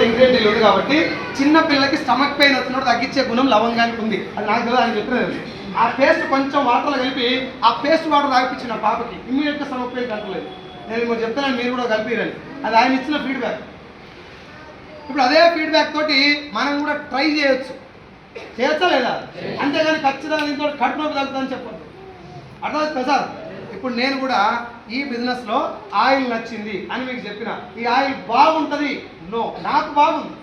Ingredient ఉంది కాబట్టి చిన్న పిల్లలకి స్టమక్ పెయిన్ వచ్చినప్పుడు తగ్గించే గుణం లవంగానికి ఉంది. అది నాకు తెలియదు, ఆయన చెప్పినది. ఆ పేస్ట్ కొంచెం వాటర్లో కలిపి ఆ పేస్ట్ వాటర్ తాగిపించిన పాపకి ఇమ్మీడియట్గా స్టమక్ పెయిన్ కంటలేదు. నేను మీరు చెప్తాను, మీరు కూడా కలిపిరండి. అది ఆయన ఇచ్చిన ఫీడ్బ్యాక్. ఇప్పుడు అదే ఫీడ్బ్యాక్ తోటి మనం కూడా ట్రై చేయొచ్చా లేదా? అంతేగాని ఖచ్చితంగా దీంతో కడుపు నొప్పి తగ్గుతుందని చెప్పొద్దు. అర్థమవుతుంది సార్? ఇప్పుడు నేను కూడా ఈ బిజినెస్లో ఆయిల్ నచ్చింది అని మీకు చెప్పిన, ఈ ఆయిల్ బాగుంటుంది, నో నాకు బాగుంది,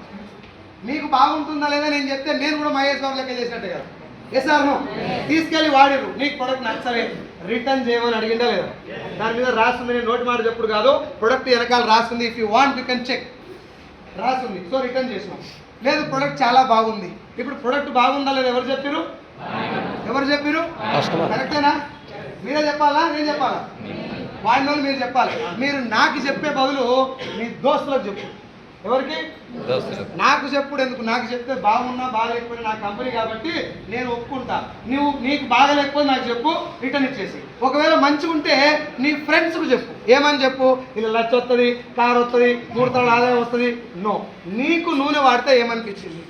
మీకు బాగుంటుందా లేదా నేను చెప్తే నేను కూడా మహేష్ బాబు లెక్క చేసినట్టే కదా. Yes sir no? తీసుకెళ్ళి వాడిరు, నీకు ప్రొడక్ట్ నచ్చలే రిటర్న్ చేయమని అడిగిందా లేదా? దాని మీద రాస్తుంది, నేను నోటి మాట చెప్పుడు కాదు, ప్రొడక్ట్ వెనకాల రాస్తుంది. If you want you can check, రాస్తుంది. సో రిటర్న్ చేసినాం. లేదు ప్రొడక్ట్ చాలా బాగుంది. ఇప్పుడు ప్రొడక్ట్ బాగుందా లేదా ఎవరు చెప్పారు? ఎవరు చెప్పారు? కరెక్టేనా? మీరే చెప్పాలా నేను చెప్పాలా? వాడిన వాళ్ళు మీరు చెప్పాలి. మీరు నాకు చెప్పే బదులు మీ దోస్తులకు చెప్పు. ఎవరికి? నాకు చెప్పుడు ఎందుకు? నాకు చెప్తే బాగున్నా బాగాలేకపోయినా నా కంపెనీ కాబట్టి నేను ఒప్పుకుంటా. నీకు బాగాలేకపోతే నాకు చెప్పు, రిటర్న్ ఇచ్చేసి. ఒకవేళ మంచిగా ఉంటే నీ ఫ్రెండ్స్కు చెప్పు. ఏమని చెప్పు? ఇలా లచ్చ వస్తుంది, కారు వస్తుంది, 3 తరాల ఆదాయం వస్తుంది. నో, నీకు నూనె వాడితే ఏమనిపించింది,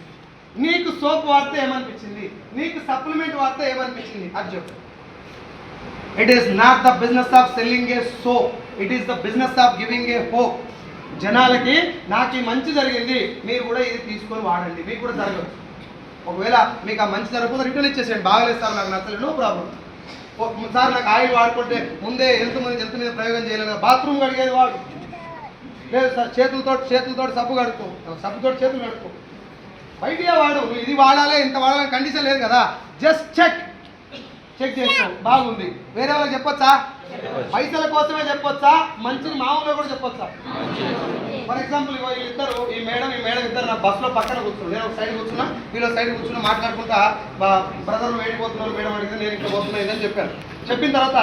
నీకు సోప్ వాడితే ఏమనిపించింది, నీకు సప్లిమెంట్ వాడితే ఏమనిపించింది అది చెప్పు. It is not the business of selling A soap, it is the business of giving a hope. జనాలకి నాకు ఈ మంచి జరిగింది, మీరు కూడా ఇది తీసుకొని వాడండి, మీకు కూడా జరగదు. ఒకవేళ మీకు ఆ మంచి జరగకపోతే రిటర్న్ ఇచ్చేసేయండి. బాగలేదు సార్, నాకు నచ్చలేదు, నో ప్రాబ్లం. సార్ నాకు ఆయిల్ వాడుకుంటే ముందే హెల్త్ మీద ప్రయోగం చేయలేదు, బాత్రూమ్ కడిగేది వాడు. లేదు సార్ చేతులతో సబ్బుతో చేతులు కడుక్కో, బయటిగా వాడు. నువ్వు ఇది వాడాలి ఇంత వాడాలని కండిషన్ లేదు కదా. జస్ట్ చెక్ చేస్తావు, బాగుంది. వేరే వాళ్ళకి చెప్పొచ్చా? పైసల కోసమే చెప్పొచ్చా? మంచిని మామూలుగా కూడా చెప్పొచ్చా? ఫర్ ఎగ్జాంపుల్ వీళ్ళిద్దరు, ఈ మేడం ఇద్దరు నా బస్సులో పక్కన కూర్చున్నారు. నేను ఒక సైడ్ కూర్చున్నా, వీళ్ళు సైడ్ కూర్చున్నా, మాట్లాడుకుంటా బ్రదర్ వేడిపోతున్నారు మేడం అడిగితే నేను ఇక్కడ పోతున్నా ఇదని చెప్పాను. చెప్పిన తర్వాత